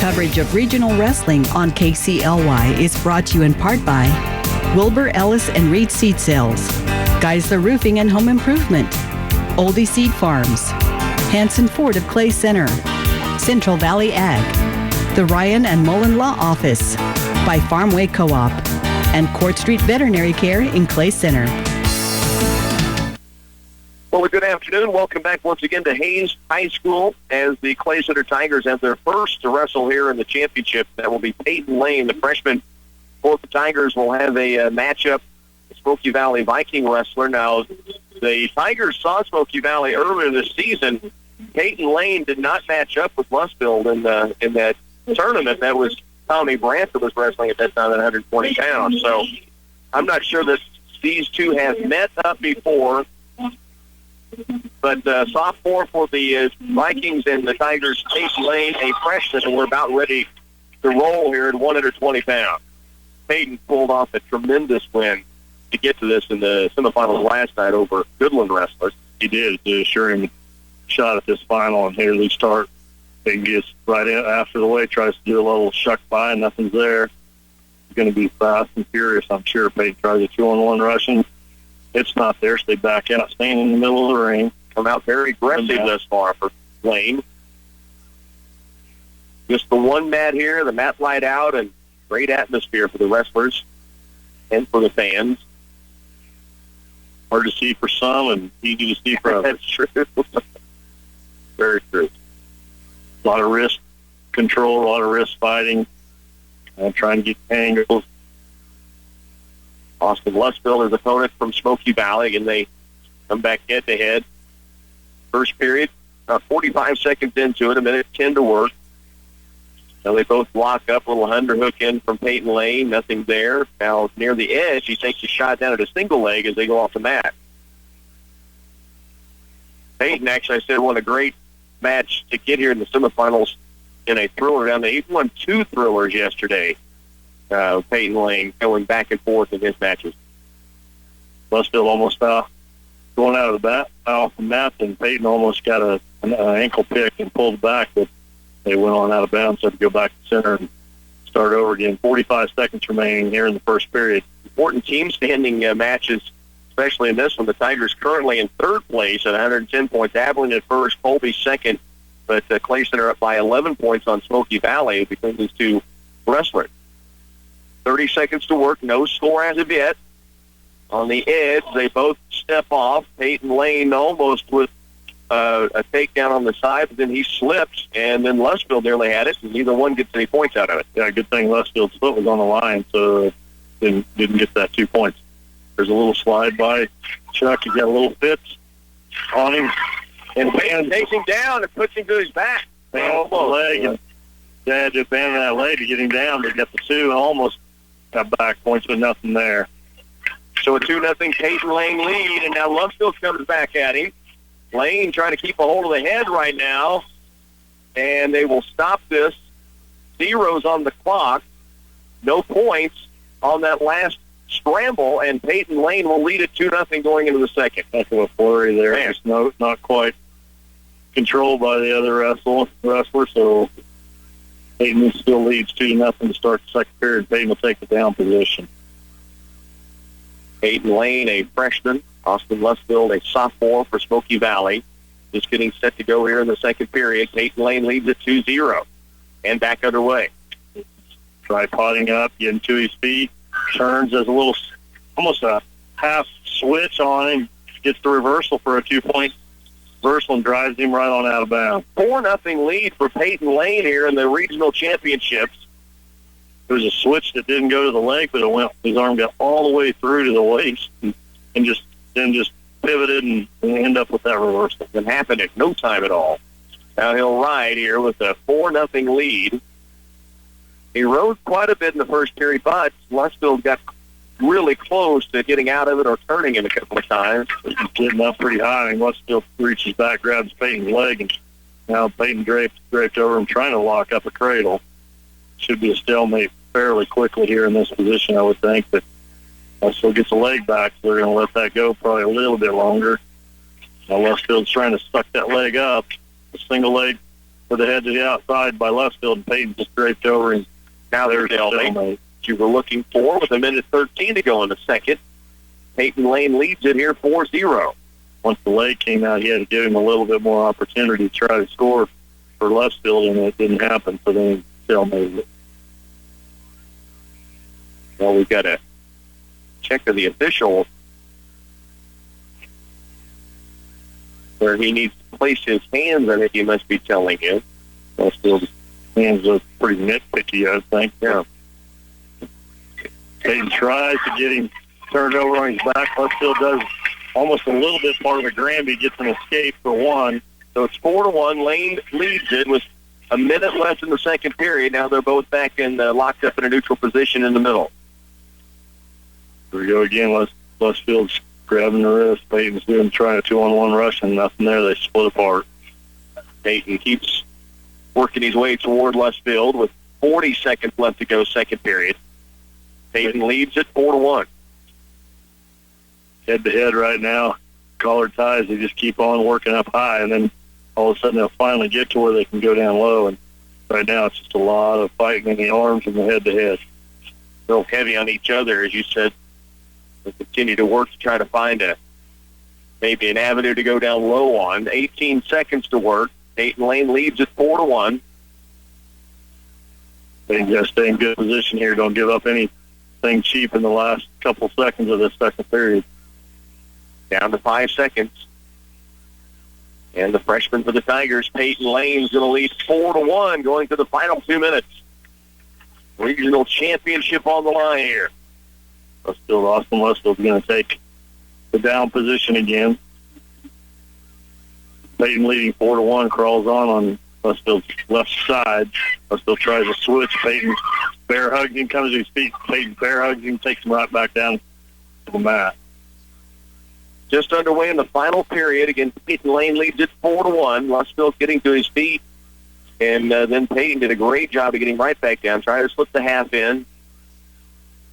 coverage of regional wrestling on KCLY is brought to you in part by Wilbur Ellis and Reed Seed Sales, Geisler Roofing and Home Improvement, Oldie Seed Farms, Hanson Ford of Clay Center, Central Valley Ag, the Ryan and Mullen Law Office, by Farmway Co-op, and Court Street Veterinary Care in Clay Center. Well, good afternoon. Welcome back once again to Hayes High School as the Clay Center Tigers have their first to wrestle here in the championship. That will be Peyton Lane, the freshman for the Tigers, will have a matchup with Smoky Valley Viking wrestler. Now, the Tigers saw Smoky Valley earlier this season. Peyton Lane did not match up with Lustfield in that tournament. That was Tommy Brandt that was wrestling at that time at 120 pounds. So I'm not sure that these two have met up before. But sophomore for the Vikings and the Tigers, Peyton Lane, a freshman, and we're about ready to roll here at 120 pounds. Peyton pulled off a tremendous win to get to this in the semifinals last night over Goodland wrestlers. He did to assure him a shot at this final, and here they start. Peyton gets right in after the weight, tries to do a little shuck by, and nothing's there. It's going to be fast and furious, I'm sure. Peyton tries a 2-on-1 rushing. It's not there, so they back out, staying in the middle of the ring. Come out very aggressive thus far for Lane. Just the one mat here, the mat light out, and great atmosphere for the wrestlers and for the fans. Hard to see for some and easy to see for others. That's true. Very true. A lot of wrist control, a lot of wrist fighting, trying to get angles. Austin Lustfield is opponent from Smoky Valley, and they come back head-to-head. First period, 45 seconds into it, a minute 10 to work. Now they both lock up, a little underhook in from Peyton Lane, nothing there. Now near the edge, he takes a shot down at a single leg as they go off the mat. Peyton, actually, I said, won a great match to get here in the semifinals in a thriller down there. He won 2 thrillers yesterday. Peyton Lane going back and forth in his matches. Lustfield almost going out of the bat off the mat, and Peyton almost got an ankle pick and pulled back, but they went on out of bounds, so had to go back to center and start over again. 45 seconds remaining here in the first period. Important team standing matches, especially in this one. The Tigers currently in third place at 110 points. Abilene at first, Colby second, but Clay Center up by 11 points on Smoky Valley between these two wrestlers. 30 seconds to work, no score as of yet. On the edge, they both step off. Peyton Lane almost with a takedown on the side, but then he slips, and then Lustfield nearly had it, and neither one gets any points out of it. Yeah, good thing Lustfield's foot was on the line, so didn't get that 2 points. There's a little slide by Chuck. He got a little fits on him. And Peyton takes him down and puts him to his back. Leg, and Dad just abandoned that leg to get him down. They got the 2 and almost got back points, but nothing there. So a 2-0 Peyton Lane lead, and now Lustfield comes back at him. Lane trying to keep a hold of the head right now, and they will stop this. Zeros on the clock. No points on that last scramble, and Peyton Lane will lead it 2-0 going into the second. That's a flurry there. It's not quite controlled by the other wrestler, so Peyton still leads 2-0 to start the second period. Peyton will take the down position. Peyton Lane, a freshman. Austin Lustfield, a sophomore for Smoky Valley. Just getting set to go here in the second period. Peyton Lane leads it 2-0 and back underway. Tripoding up, getting to his feet. Turns as a little, almost a half switch on him. Gets the reversal for a 2-point reversal and drives him right on out of bounds. 4-0 lead for Peyton Lane here in the regional championships. There was a switch that didn't go to the leg, but his arm got all the way through to the waist and just pivoted and end up with that reversal. It happened at no time at all. Now he'll ride here with a 4-0 lead. He rode quite a bit in the first period, but Lustfield got really close to getting out of it or turning him a couple of times. He's getting up pretty high, and Lustfield reaches back, grabs Peyton's leg, and now Peyton draped over him, trying to lock up a cradle. Should be a stalemate fairly quickly here in this position, I would think, but Lustfield gets a leg back, so they're going to let that go probably a little bit longer. Now Lustfield's trying to suck that leg up. The single leg with the head to the outside by Lustfield, and Peyton just draped over him. Now there's the stalemate you were looking for with 1:13 to go in the second. Peyton Lane leads it here 4-0. Once the leg came out, he had to give him a little bit more opportunity to try to score for Lustfield, and it didn't happen, so then he stalemated it. Well, we've got a check of the official where he needs to place his hands. I think he must be telling you. Lustfield's hands are pretty nitpicky, I think. Yeah. Peyton tries to get him turned over on his back. Lustfield does almost a little bit part of a Granby, gets an escape for one. So it's 4-1. Lane leads it with a minute left in the second period. Now they're both back in locked up in a neutral position in the middle. Here we go again. Lustfield's grabbing the wrist. Peyton's trying a 2-on-1 rush, and nothing there. They split apart. Peyton keeps working his way toward Lustfield with 40 seconds left to go, second period. Peyton leads it 4-1. Head-to-head right now. Collar ties, they just keep on working up high, and then all of a sudden they'll finally get to where they can go down low. And right now it's just a lot of fighting in the arms and the head-to-head. Real heavy on each other, as you said. They continue to work to try to find maybe an avenue to go down low on. 18 seconds to work. Peyton Lane leads at 4-1. They got to stay in good position here. Don't give up anything cheap in the last couple seconds of this second period. Down to 5 seconds. And the freshman for the Tigers, Peyton Lane, is going to lead 4-1 going to the final 2 minutes. Regional championship on the line here. Still Austin Lustfield's going to take the down position again. Peyton leading 4-1, crawls on Lustfield's left side. Lustfield tries to switch. Peyton bear hugs him, comes to his feet. Peyton bear hugs him, takes him right back down to the mat. Just underway in the final period. Again, Peyton Lane leads it 4-1. Lustfield getting to his feet. And then Peyton did a great job of getting right back down, trying to slip the half in.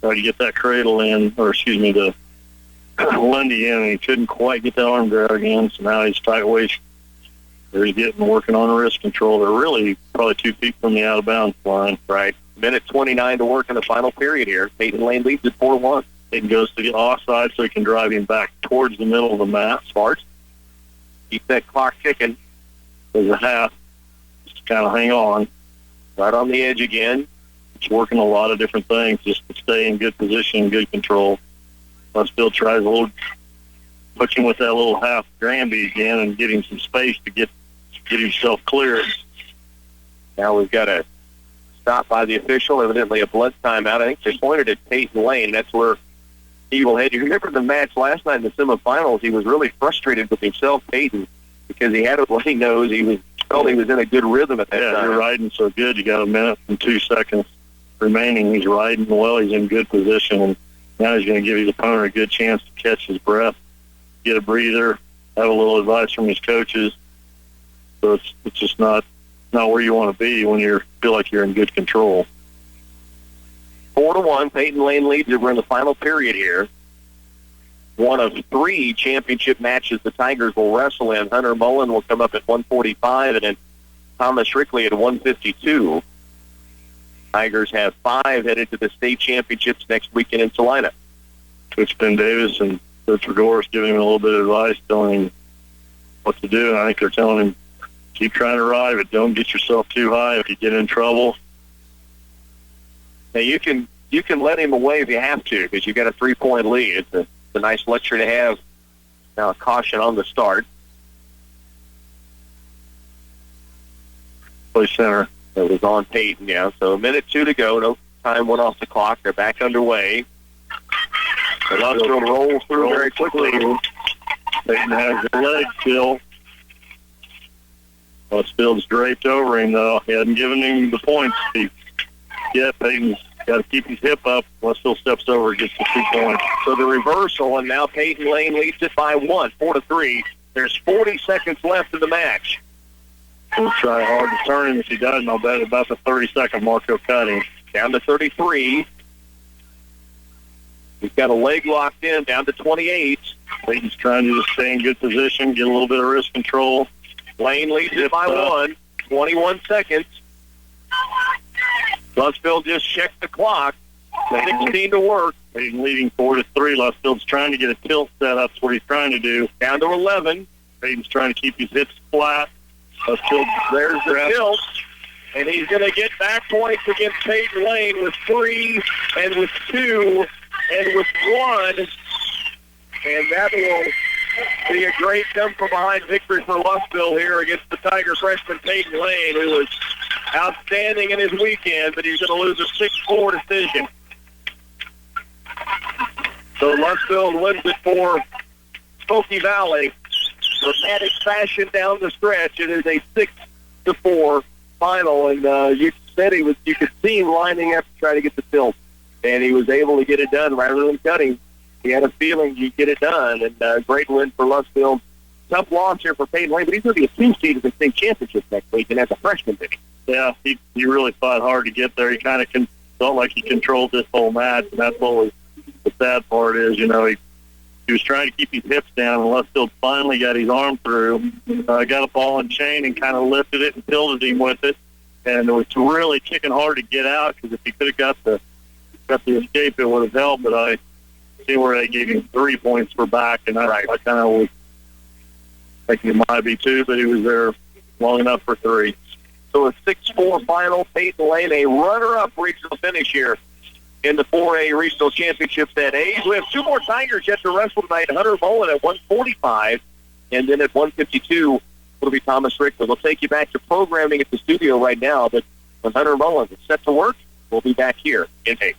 Tried to get that cradle in, the Lundy in, and he couldn't quite get that arm drag in, so now he's tight waist. He's working on wrist control. They're really probably 2 feet from the out-of-bounds line. Right. Minute 29 to work in the final period here. Peyton Lane leads at 4-1. Peyton goes to the offside so he can drive him back towards the middle of the mat. Smart. Keep that clock ticking. There's a half. Just kind of hang on. Right on the edge again. He's working a lot of different things just to stay in good position, good control. Lustfield tries push him with that little half Granby again and get him some space to get himself clear. Now we've got a stop by the official, evidently a blood timeout. I think they pointed at Peyton Lane. That's where he will head. You remember the match last night in the semifinals? He was really frustrated with himself, Peyton, because he had a bloody nose. He felt he was in a good rhythm at that time. Yeah, you're riding so good. You got a minute and 2 seconds remaining. He's riding well. He's in good position, and now he's going to give his opponent a good chance to catch his breath, get a breather, have a little advice from his coaches. So it's just not where you want to be when you feel like you're in good control. 4-1, Peyton Lane leads it. We're in the final period here. One of 3 championship matches the Tigers will wrestle in. Hunter Mullen will come up at 145, and then Thomas Rickley at 152. Tigers have 5 headed to the state championships next weekend in Salina. Coach Ben Davis and Coach Regoris giving him a little bit of advice, telling him what to do. And I think they're telling him, keep trying to ride, but don't get yourself too high. If you get in trouble, now you can let him away if you have to, because you've got a 3-point lead. It's a nice luxury to have. Now a caution on the start. Play center. It was on Peyton, yeah. So 1:02 to go. No time went off the clock. They're back underway. The Lustfield rolls through very quickly. Peyton has the leg still. Lustfield's draped over him, though. He hadn't given him the points. Peyton's got to keep his hip up. Lustfield steps over, gets the 2 points. So the reversal, and now Peyton Lane leads it by 1, 4-3. There's 40 seconds left in the match. He'll try hard to turn him. If he doesn't, I'll bet about the 30-second mark he'll cut him. Down to 33. He's got a leg locked in, down to 28. Peyton's trying to just stay in good position, get a little bit of wrist control. Lane leads it by 1. 21 seconds. Lustfield just checked the clock. 16 to work. Peyton leading 4-3. Lustfield's trying to get a tilt set up. That's what he's trying to do. Down to 11. Peyton's trying to keep his hips flat. Lustfield, there's the tilt. And he's going to get back points against Peyton Lane with 3 and with 2 and with 1. And that will be a great come-from-behind victory for Lustfield here against the Tiger freshman Peyton Lane, who was outstanding in his weekend, but he's going to lose a 6-4 decision. So Lustfield wins it for Smoky Valley. Dramatic fashion down the stretch. It is a 6-4 final, and you said you could see him lining up to try to get the tilt, and he was able to get it done rather than cutting. He had a feeling he'd get it done, and great win for Lustfield. Tough loss here for Peyton Lane, but he's going to be a 2 seed at the state championship next week, and as a freshman, did he? Yeah, he really fought hard to get there. He kind of felt like he controlled this whole match, and that's what was the sad part is, he was trying to keep his hips down, and Lustfield finally got his arm through, got a ball and chain and kind of lifted it and tilted him with it, and it was really kicking hard to get out because if he could have got the escape, it would have helped, but I see where they gave him 3 points for back, and I kind of was thinking it might be 2, but he was there long enough for 3. So a 6-4 final. Peyton Lane, a runner-up regional finish here in the 4A Regional Championships at A's. We have 2 more Tigers yet to wrestle tonight. Hunter Mullen at 145, and then at 152 will be Thomas Rickler. We'll take you back to programming at the studio right now, but when Hunter Mullen is set to work, we'll be back here in A's.